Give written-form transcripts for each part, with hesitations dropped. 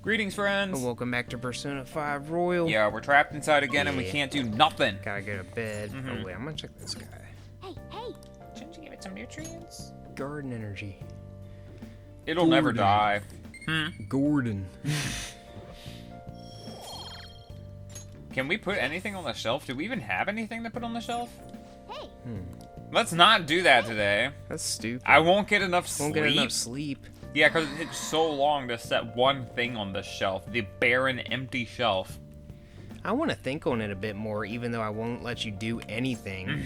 Greetings, friends. And welcome back to Persona 5 Royal. Yeah, we're trapped inside again and we Yeah. can't do nothing. Gotta go to bed. Oh wait, I'm gonna check this guy. Hey, Shouldn't you give it some nutrients? Garden energy. It'll never Gordon. die. Gordon. Can we put anything on the shelf? Do we even have anything to put on the shelf? hey, Let's not do that today. That's stupid. I won't get enough sleep. Won't get enough sleep. Yeah, because it takes so long to set one thing on the shelf. The barren, empty shelf. I want to think on it a bit more, even though I won't let you do anything.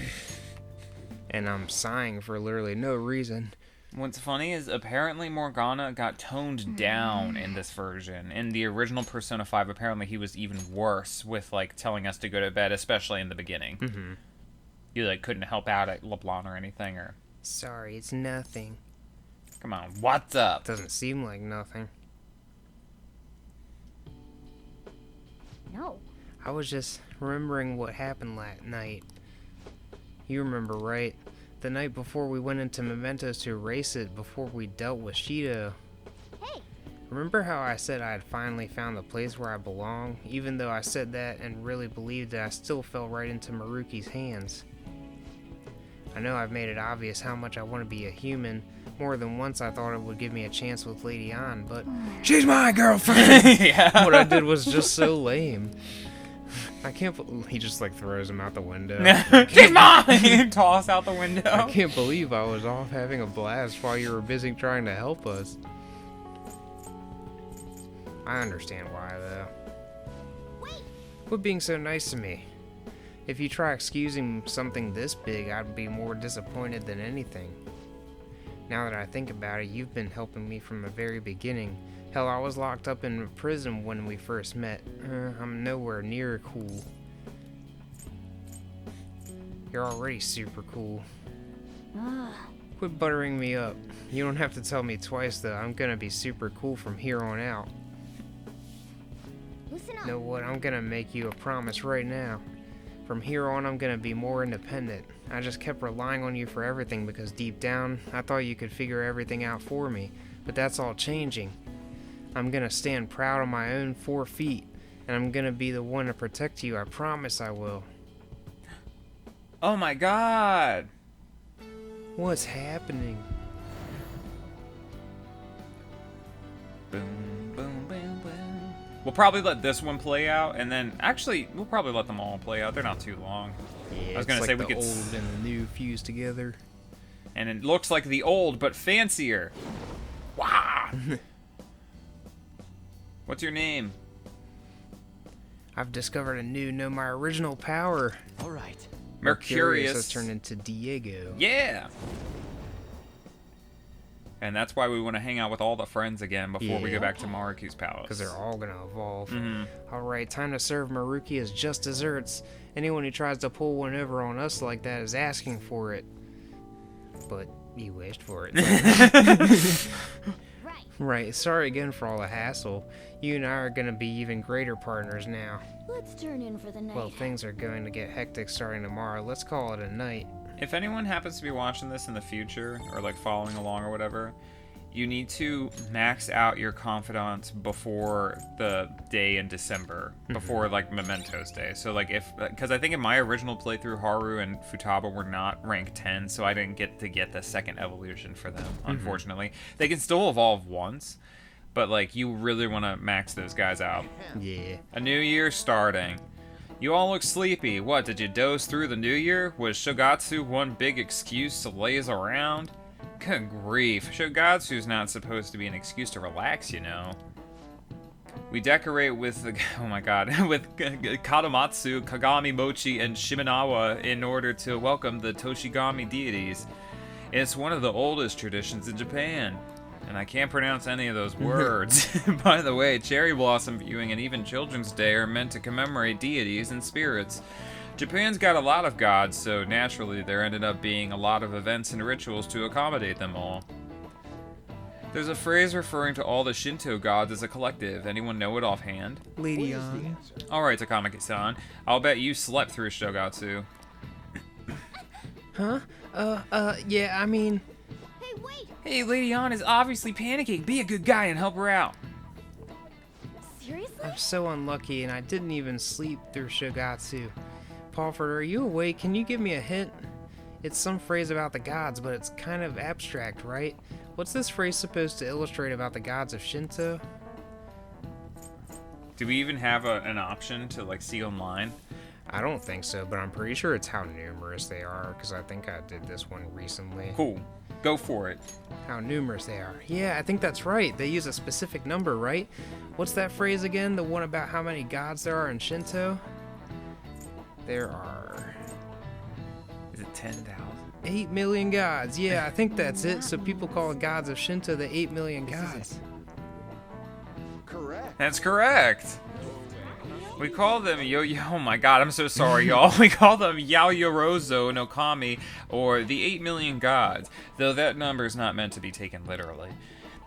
And I'm sighing for literally no reason. What's funny is apparently Morgana got toned down in this version. In the original Persona 5, apparently he was even worse with, like, telling us to go to bed, especially in the beginning. You, like, couldn't help out at LeBlanc or anything, or... Sorry, it's nothing. Come on, what's up? Doesn't seem like nothing. no. I was just remembering what happened last night. You remember, right? The night before we went into Mementos to erase it before we dealt with Shido. Hey, Remember how I said I had finally found the place where I belong? Even though I said that and really believed that I still fell right into Maruki's hands. I know I've made it obvious how much I want to be a human. More than once I thought it would give me a chance with Lady Ann, but she's my girlfriend! Yeah. What I did was just so lame. I can't believe he just like throws him out the window. She's mine! Toss out the window. I can't believe I was off having a blast while you were busy trying to help us. I understand why, though. wait. Quit being so nice to me. If you try excusing something this big, I'd be more disappointed than anything. Now that I think about it, you've been helping me from the very beginning. Hell, I was locked up in prison when we first met. I'm nowhere near cool. You're already super cool. Quit buttering me up. You don't have to tell me twice, though. I'm gonna be super cool from here on out. Listen up. Know what? I'm gonna make you a promise right now. From here on, I'm gonna be more independent. I just kept relying on you for everything because deep down, I thought you could figure everything out for me. But that's all changing. I'm gonna stand proud on my own 4 feet, and I'm gonna be the one to protect you. I promise I will. Oh my god. What's happening? Boom, boom, boom, boom. We'll probably let this one play out, and then... Actually, we'll probably let them all play out. They're not too long. Yeah, I was gonna it's say like we the could old and the new fused together. And it looks like the old, but fancier. Wow. What's your name? I've discovered a new, know my original power. All right. Mercurius. has turned into Diego. Yeah. And that's why we want to hang out with all the friends again before we Yeah. go back to Maruki's palace. Because they're all gonna evolve. Mhm. Alright, time to serve Maruki as just desserts. Anyone who tries to pull one over on us like that is asking for it. But you wished for it. Right. Right, sorry again for all the hassle. You and I are gonna be even greater partners now. Let's turn in for the night. Well, things are going to get hectic starting tomorrow. Let's call it a night. If anyone happens to be watching this in the future, or like following along or whatever, you need to max out your confidants before the day in December, before like Mementos Day. So like because I think in my original playthrough, Haru and Futaba were not rank 10, so I didn't get the second evolution for them, unfortunately. They can still evolve once, but like you really want to max those guys out. Yeah. A new year starting. You all look sleepy. What, did you doze through the new year? Was Shogatsu one big excuse to laze around? Good grief. Shogatsu's not supposed to be an excuse to relax, you know. We decorate with the, oh my god, with Katamatsu, Kagami Mochi, and Shimenawa in order to welcome the Toshigami deities. It's one of the oldest traditions in Japan. And I can't pronounce any of those words. By the way, cherry blossom viewing and even Children's Day are meant to commemorate deities and spirits. Japan's got a lot of gods, so naturally there ended up being a lot of events and rituals to accommodate them all. There's a phrase referring to all the Shinto gods as a collective. Anyone know it offhand? Lady on. Alright, Takamaki-san. I'll bet you slept through Shogatsu. Huh? Yeah, I mean... Hey, wait. Hey, Lady Ann is obviously panicking. Be a good guy and help her out. Seriously? I'm so unlucky, and I didn't even sleep through Shogatsu. Paulford, are you awake? Can you give me a hint? It's some phrase about the gods, but it's kind of abstract, right? What's this phrase supposed to illustrate about the gods of Shinto? Do we even have an option to like see online? I don't think so, but I'm pretty sure it's how numerous they are, because I think I did this one recently. Cool. Go for it. How numerous they are. Yeah, I think that's right. They use a specific number, right? What's that phrase again? The one about how many gods there are in Shinto? There are Is it 10,000? 8 million gods. Yeah, I think that's it. So people call the gods of Shinto the 8 million gods. Correct. That's correct. We call them oh my god, I'm so sorry, y'all. We call them Yaoyorozo no Kami, or the 8 million gods, though that number is not meant to be taken literally.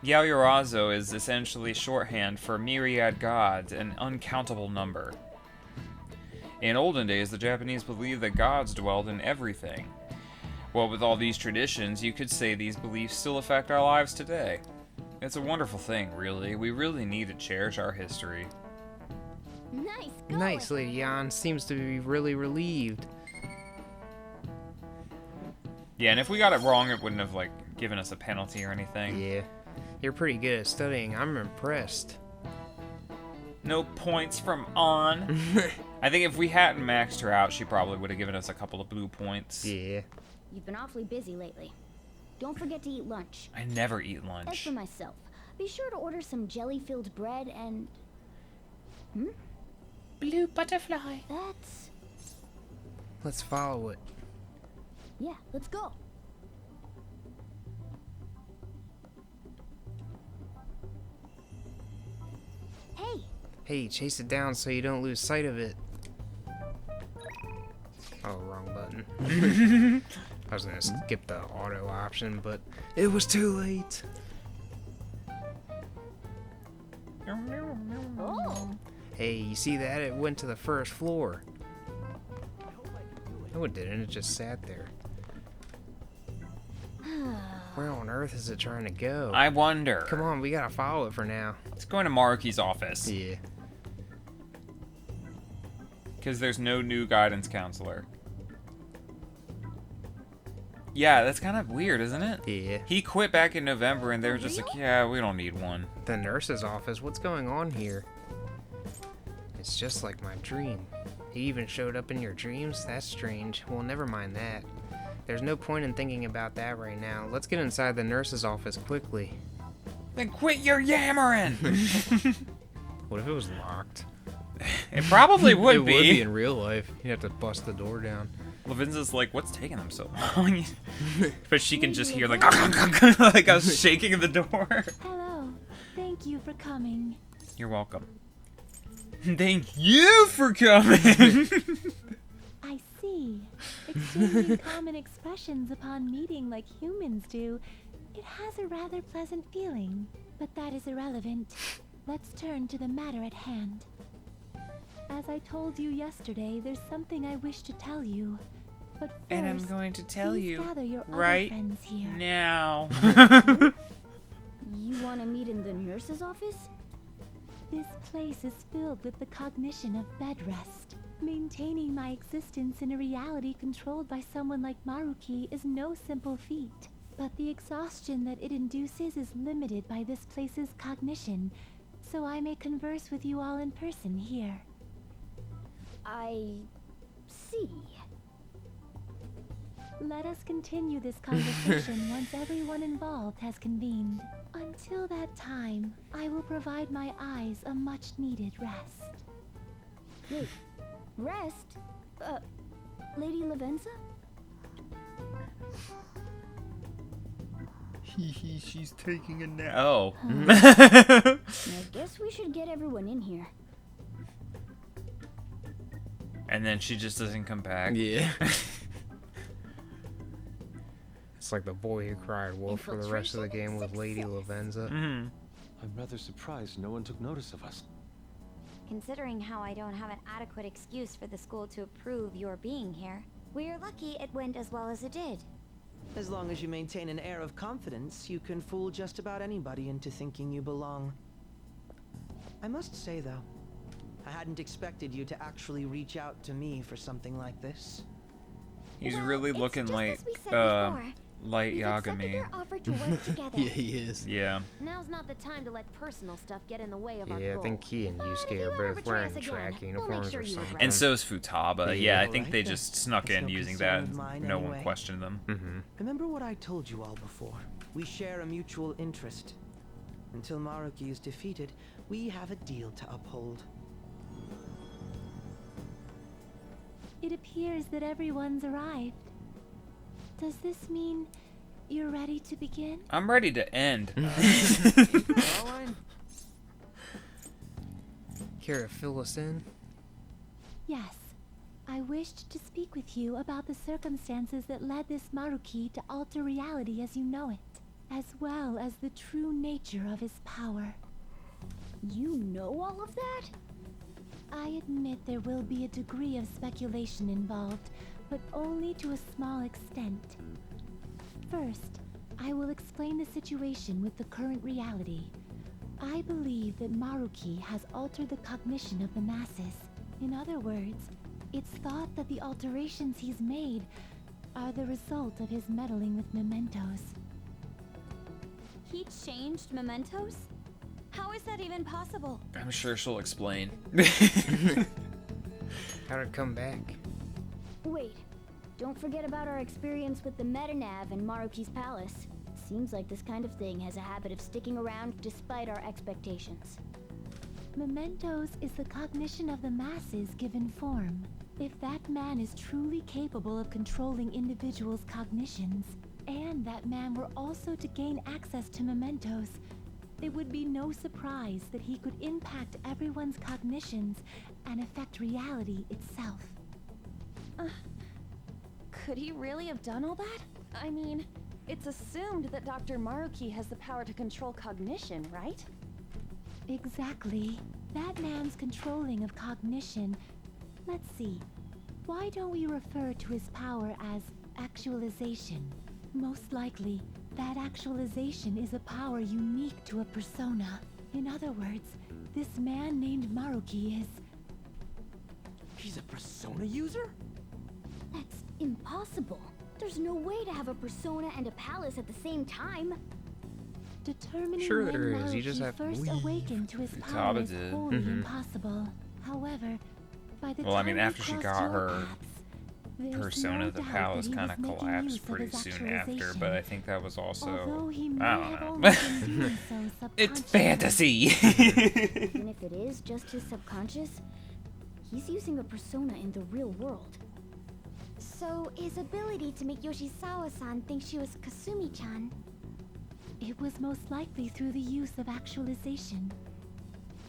Yaoyorozo is essentially shorthand for myriad gods, an uncountable number. In olden days, the Japanese believed that gods dwelled in everything. Well, with all these traditions, you could say these beliefs still affect our lives today. It's a wonderful thing, really. We really need to cherish our history. Nice going. Nice, Lady Yan. Seems to be really relieved. Yeah, and if we got it wrong, it wouldn't have, like, given us a penalty or anything. Yeah. You're pretty good at studying. I'm impressed. No points from On. I think if we hadn't maxed her out, she probably would have given us a couple of blue points. Yeah. You've been awfully busy lately. Don't forget to eat lunch. I never eat As lunch. for myself, be sure to order some jelly-filled bread and... Blue butterfly. That's... Let's follow it. Yeah, let's go. Hey, Hey, chase it down so you don't lose sight of it. Oh, wrong button. I was gonna skip the auto option, but it was too late. oh, Hey, you see that? It went to the first floor. No, it didn't. It just sat there. Where on earth is it trying to go? I wonder. Come on, we gotta follow it for now. Let's go into Maruki's office. Yeah. Because there's no new guidance counselor. Yeah, that's kind of weird, isn't it? Yeah. He quit back in November, and they were just real? like, yeah, we don't need one. The nurse's office? What's going on here? It's just like my dream. He even showed up in your dreams? That's strange. Well, never mind that. There's no point in thinking about that right now. Let's get inside the nurse's office quickly. Then quit your yammering! What if it was locked? It probably would It be. would be in real life. You'd have to bust the door down. Lavinza's like, what's taking them so long? But she can just hear, like, like us shaking the door. Hello. Thank you for coming. You're welcome. Thank you for coming! I see. Exchanging common expressions upon meeting like humans do, it has a rather pleasant feeling. But that is irrelevant. Let's turn to the matter at hand. As I told you yesterday, there's something I wish to tell you. But first, And I'm going to tell please you gather your right other friends here. now. you want to meet in the nurse's office? This place is filled with the cognition of bed rest. Maintaining my existence in a reality controlled by someone like Maruki is no simple feat. But the exhaustion that it induces is limited by this place's cognition, so I may converse with you all in person here. I... see. Let us continue this conversation once everyone involved has convened. Until that time, I will provide my eyes a much-needed rest. Wait, rest? Lady Lavenza? She's taking a nap. Oh. I guess we should get everyone in here. And then she just doesn't come back. Yeah. It's like the boy who cried wolf for the rest of the game with Lady Lavenza. Mm-hmm. I'm rather surprised no one took notice of us. Considering how I don't have an adequate excuse for the school to approve your being here, we're lucky it went as well as it did. As long as you maintain an air of confidence, you can fool just about anybody into thinking you belong. I must say, though, I hadn't expected you to actually reach out to me for something like this. He's Well, really it's looking just like as we said before. light We've accepted Yagami. your offer to work together. Yeah, he is. Yeah. Now's not the time to let personal stuff get in the way of our Yeah, I goal. think he and But if Yusuke you are ever both betray wearing us again, track we'll make uniforms sure or you something. regret And it. so's Futaba. Yeah. Yeah, I think Alright they then. just snuck It's in no using concern that. of mine No one anyway. questioned them. Mm-hmm. Remember what I told you all before? We share a mutual interest. Until Maruki is defeated, we have a deal to uphold. It appears that everyone's arrived. Does this mean you're ready to begin? I'm ready to end. Caroline? Care to fill us in? Yes. I wished to speak with you about the circumstances that led this Maruki to alter reality as you know it, as well as the true nature of his power. You know all of that? I admit there will be a degree of speculation involved, but only to a small extent. First, I will explain the situation with the current reality. I believe that Maruki has altered the cognition of the masses. In other words, it's thought that the alterations he's made are the result of his meddling with mementos. He changed mementos? How is that even possible? I'm sure she'll explain. How'd it come back? Wait, don't forget about our experience with the Metanav and Maruki's palace. Seems like this kind of thing has a habit of sticking around despite our expectations. Mementos is the cognition of the masses given form. If that man is truly capable of controlling individuals' cognitions, and that man were also to gain access to mementos, it would be no surprise that he could impact everyone's cognitions and affect reality itself. Could he really have done all that? I mean, it's assumed that Dr. Maruki has the power to control cognition, right? Exactly. That man's controlling of cognition. Let's see. Why don't we refer to his power as actualization? Most likely, that actualization is a power unique to a persona. In other words, this man named Maruki is... He's a persona user? That's impossible. There's no way to have a persona and a palace at the same time. Determining Sure when there is, you Maruki just have to first leave. awakened to his Futaba power is did. wholly Mhm. impossible. However, by the Well, I time mean, we after she crossed got your her paths, there's Persona, no the doubt palace that he kind was of making use collapsed of pretty his soon after, actualization. but I think that was also... Although he may I have don't only know. been doing so It's subconsciously. fantasy! Even if it is just his subconscious, he's using a persona in the real world. So, his ability to make Yoshizawa-san think she was Kasumi-chan. It was most likely through the use of actualization.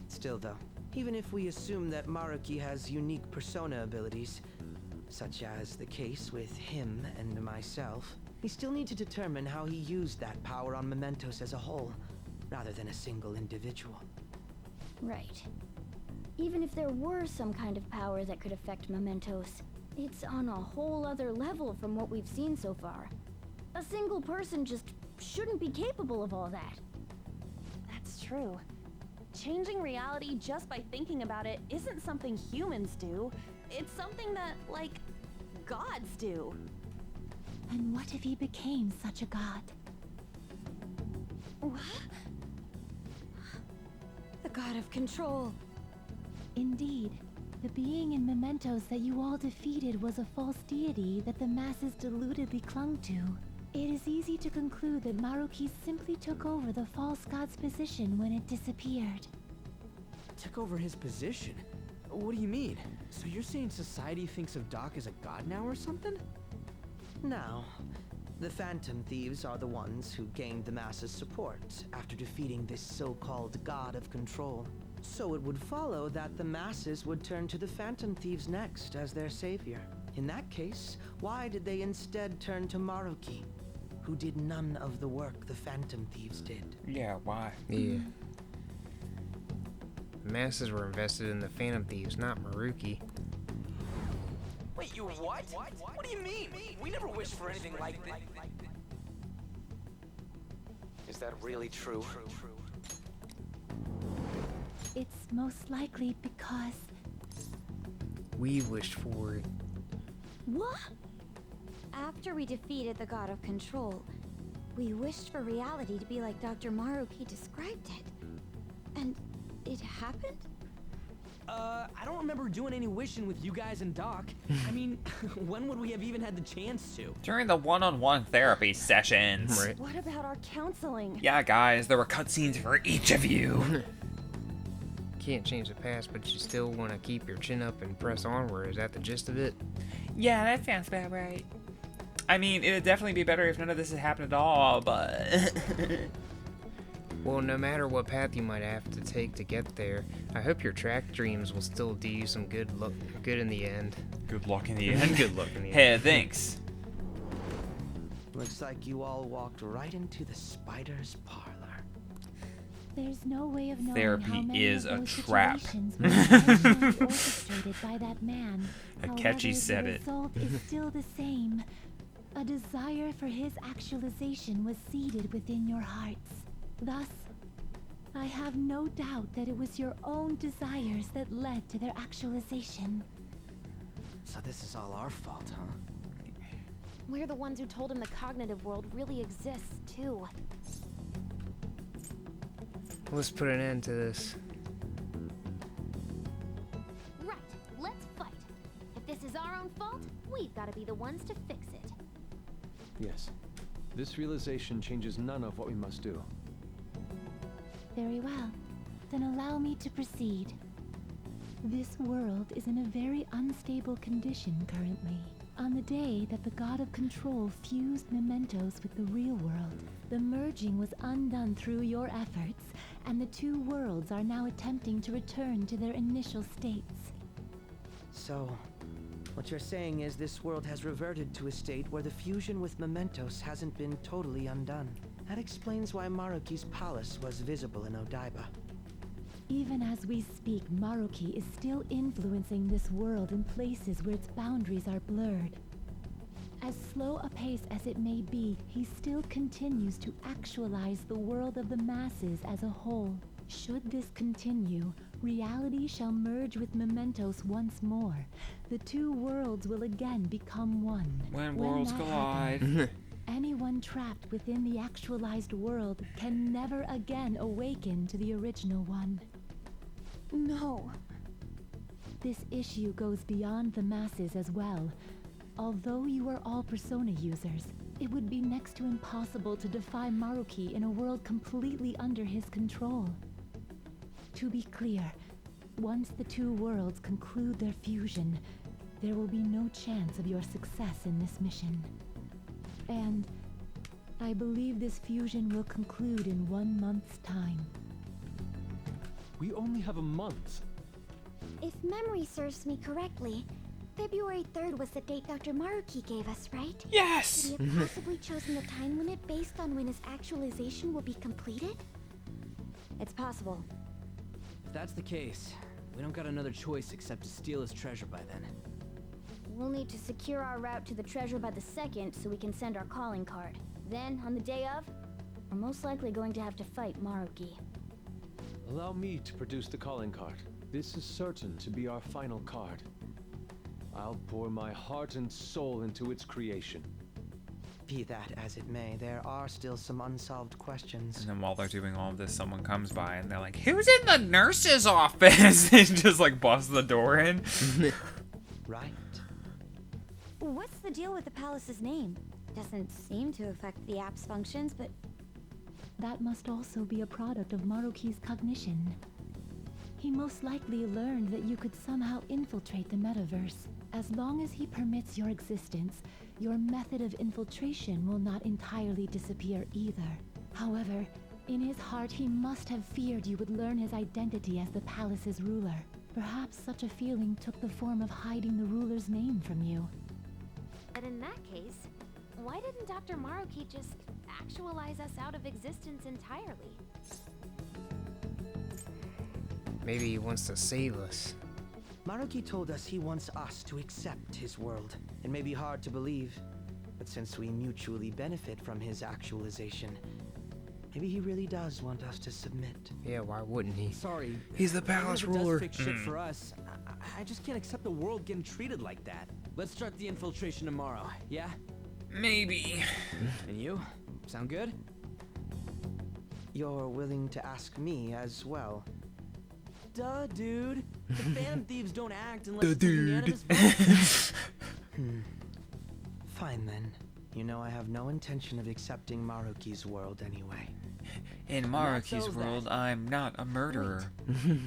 Still, though, even if we assume that Maruki has unique persona abilities, such as the case with him and myself, we still need to determine how he used that power on mementos as a whole, rather than a single individual. Right. Even if there were some kind of power that could affect mementos, it's on a whole other level from what we've seen so far. A single person just shouldn't be capable of all that. That's true. Changing reality just by thinking about it isn't something humans do. It's something that, like, gods do. And what if he became such a god? What? The god of control. Indeed, the being in mementos that you all defeated was a false deity that the masses deludedly clung to. It is easy to conclude that Maruki simply took over the false god's position when it disappeared. Took over his position? What do you mean? So you're saying society thinks of Doc as a god now or something? Now, the Phantom Thieves are the ones who gained the masses' support after defeating this so-called god of control. So it would follow that the masses would turn to the Phantom Thieves next as their savior. In that case, why did they instead turn to Maruki, who did none of the work the Phantom Thieves did? Yeah, why? Yeah. The masses were invested in the Phantom Thieves, not Maruki. Wait, you what? What do you mean? We never wished for anything like this. Is that really true? It's most likely because We wished for it. What? After we defeated the God of Control, we wished for reality to be like Dr. Maruki described it. And it happened? I don't remember doing any wishing with you guys and Doc. I mean, when would we have even had the chance to? During the one-on-one therapy sessions. Right. What about our counseling? Yeah, guys, there were cutscenes for each of you. Can't change the past, but you still want to keep your chin up and press onward. Is that the gist of it? Yeah, that sounds about right. I mean, it'd definitely be better if none of this had happened at all, but... Well, no matter what path you might have to take to get there, I hope your track dreams will still do you some good in the end. Good luck in the end. Good luck in the end. Hey, thanks. Looks like you all walked right into the spider's parlor. there's no way of knowing Therapy how many is of a those trap. situations were intentionally orchestrated by that man. Akechi However, said the it. result is still the same. A desire for his actualization was seeded within your hearts. Thus, I have no doubt that it was your own desires that led to their actualization. So this is all our fault, huh? We're the ones who told him the cognitive world really exists, too. Let's put an end to this. Right, let's fight. If this is our own fault, we've got to be the ones to fix it. Yes. This realization changes none of what we must do. Very well. Then allow me to proceed. This world is in a very unstable condition currently. On the day that the God of Control fused mementos with the real world, the merging was undone through your efforts, and the two worlds are now attempting to return to their initial states. So, what you're saying is this world has reverted to a state where the fusion with mementos hasn't been totally undone. That explains why Maruki's palace was visible in Odaiba. Even as we speak, Maruki is still influencing this world in places where its boundaries are blurred. As slow a pace as it may be, he still continues to actualize the world of the masses as a whole. Should this continue, reality shall merge with mementos once more. The two worlds will again become one. When worlds that collide. happens, anyone trapped within the actualized world can never again awaken to the original one. No. This issue goes beyond the masses as well. Although you are all Persona users, it would be next to impossible to defy Maruki in a world completely under his control. To be clear, once the two worlds conclude their fusion, there will be no chance of your success in this mission. And I believe this fusion will conclude in 1 month's time. We only have a month. If memory serves me correctly, February 3rd was the date Dr. Maruki gave us, right? Yes! Could he have possibly chosen the time limit based on when his actualization will be completed? It's possible. If that's the case, we don't got another choice except to steal his treasure by then. We'll need to secure our route to the treasure by the 2nd so we can send our calling card. Then, on the day of, we're most likely going to have to fight Maruki. Allow me to produce the calling card. This is certain to be our final card. I'll pour my heart and soul into its creation. Be that as it may, there are still some unsolved questions. And then while they're doing all of this, someone comes by and they're like, "Who's in the nurse's office?" And just like bust the door in. Right. What's the deal with the palace's name? Doesn't seem to affect the app's functions, but That must also be a product of Maruki's cognition. He most likely learned that you could somehow infiltrate the metaverse. As long as he permits your existence, your method of infiltration will not entirely disappear either. However, in his heart he must have feared you would learn his identity as the palace's ruler. Perhaps such a feeling took the form of hiding the ruler's name from you. But in that case, why didn't Dr. Maruki just actualize us out of existence entirely? Maybe he wants to save us. Maruki told us he wants us to accept his world. It may be hard to believe, but since we mutually benefit from his actualization, Maybe he really does want us to submit. Yeah, why wouldn't he? Sorry. He's the palace Whoever ruler. does fix shit for us. I just can't accept the world getting treated like that. Let's start the infiltration tomorrow, yeah? Maybe. And you? Sound good? You're willing to ask me as well. Duh, dude. The Phantom Thieves don't act unless Duh, it's a dude. unanimous vote. Fine then. You know I have no intention of accepting Maruki's world anyway. In Maruki's world, I'm not a murderer.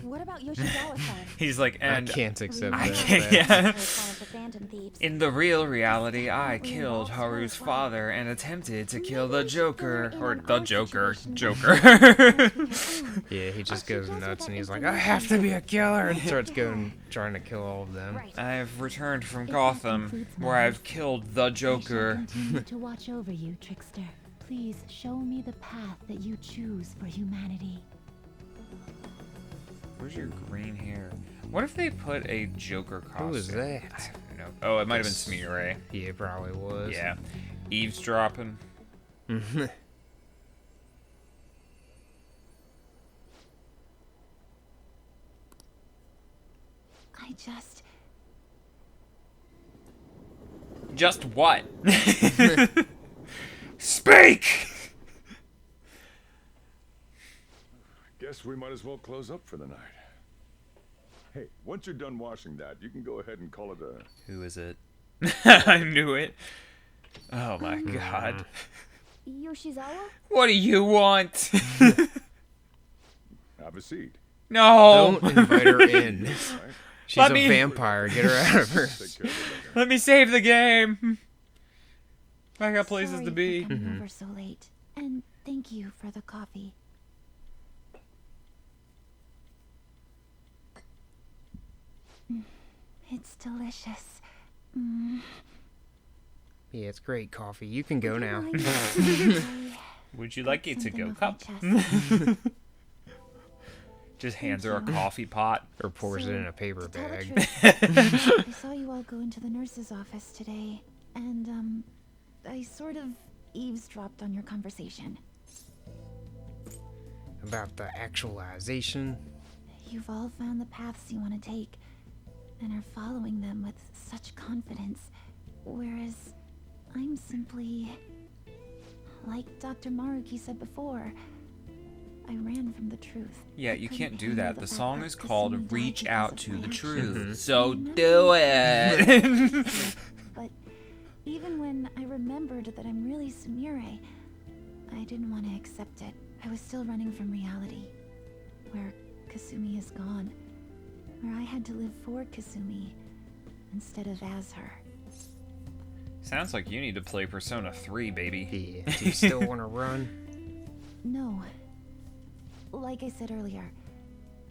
What about Yoshizawa-san? He's like, and I can't accept I that. can't, fact. yeah. Was one of the Phantom Thieves. In the real reality, I killed Haru's father and attempted to kill the Joker. Or the Joker. Joker. Yeah, he just goes nuts and he's like, I have to be a killer, and starts trying to kill all of them. Right. I've returned from If that Gotham, concludes my where I've list, killed the I shall Joker. continue to watch over you, trickster. Please show me the path that you choose for humanity. Where's your green hair? What if they put a Joker costume? Who is that? I don't know. Oh, it might have been Smearay. Yeah, it probably was. Yeah. Eavesdropping. I just... Just what? Speak! Guess we might as well close up for the night. Hey, once you're done washing that, you can go ahead and call it a... Who is it? I knew it. Oh my god. Yoshizawa? What do you want? Have a seat. No! Don't invite her in. She's Let a me- vampire. Get her out of her. Take care of it later. Let me save the game. I got places Sorry to be. for coming over so late. And thank you for the coffee. It's delicious. Yeah, it's great coffee. You can go now. Would you like it to go, Something cup? off my chest. Just hands her a coffee pot. Or pours it So, in a paper to tell the bag. truth, I saw you all go into the nurse's office today, and I sort of eavesdropped on your conversation. About the actualization. You've all found the paths you want to take, and are following them with such confidence, whereas I'm simply... Like Dr. Maruki said before, I ran from the truth. Yeah, I you couldn't can't do handle that. The fact song that is Kasumi called died Reach because Out of to my the actions. Truth. So No, do it! But even when I remembered that I'm really Sumire, I didn't want to accept it. I was still running from reality, where Kasumi is gone, where I had to live for Kasumi instead of as her. Sounds like you need to play Persona 3, baby. Yeah. Do you still want to run? No. Like I said earlier,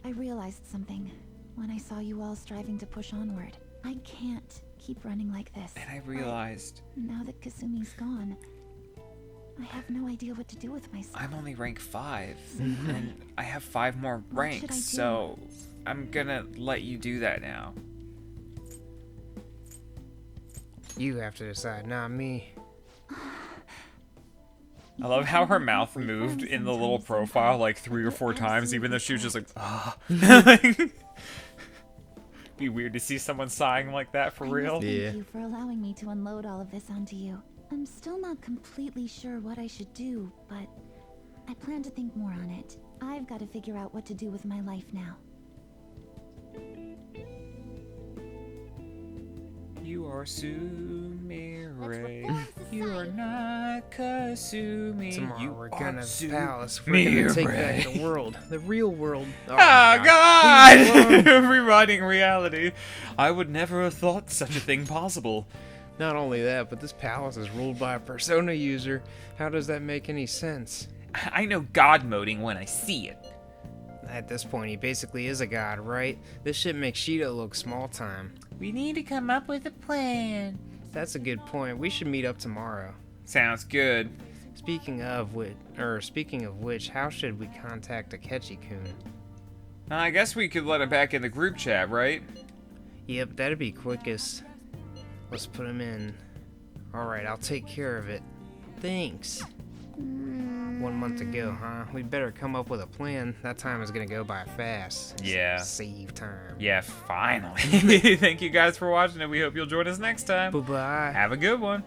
I realized something when I saw you all striving to push onward. I can't keep running like this. And I realized Now that Kasumi's gone, I have no idea what to do with myself. I'm only rank 5. And I have 5 more What should I ranks, do? so I'm gonna let you do that now. You have to decide, not me. I love how her mouth moved in the little profile like 3 or 4 times, even though she was just like, ah. Be weird to see someone sighing like that for I real. must Yeah. Thank you for allowing me to unload all of this onto you. I'm still not completely sure what I should do, but I plan to think more on it. I've got to figure out what to do with my life now. You are Sumire. reform You are society. not Kasumi. Tomorrow you we're are gonna Sumire. palace. We're gonna take back the world, the real world. Oh, my God! Rewriting reality. I would never have thought such a thing possible. Not only that, but this palace is ruled by a Persona user. How does that make any sense? I know God moding when I see it. At this point, he basically is a god, right? This shit makes Sheeta look small time. We need to come up with a plan. That's a good point. We should meet up tomorrow. Sounds good. Speaking of which, how should we contact Akechi-kun? I guess we could let him back in the group chat, right? Yep, that'd be quickest. Let's put him in. Alright, I'll take care of it. Thanks. 1 month to go, huh? We'd better come up with a plan. That time is gonna go by fast. Yeah. Save time. Yeah, finally. Thank you guys for watching, and we hope you'll join us next time. Bye-bye. Have a good one.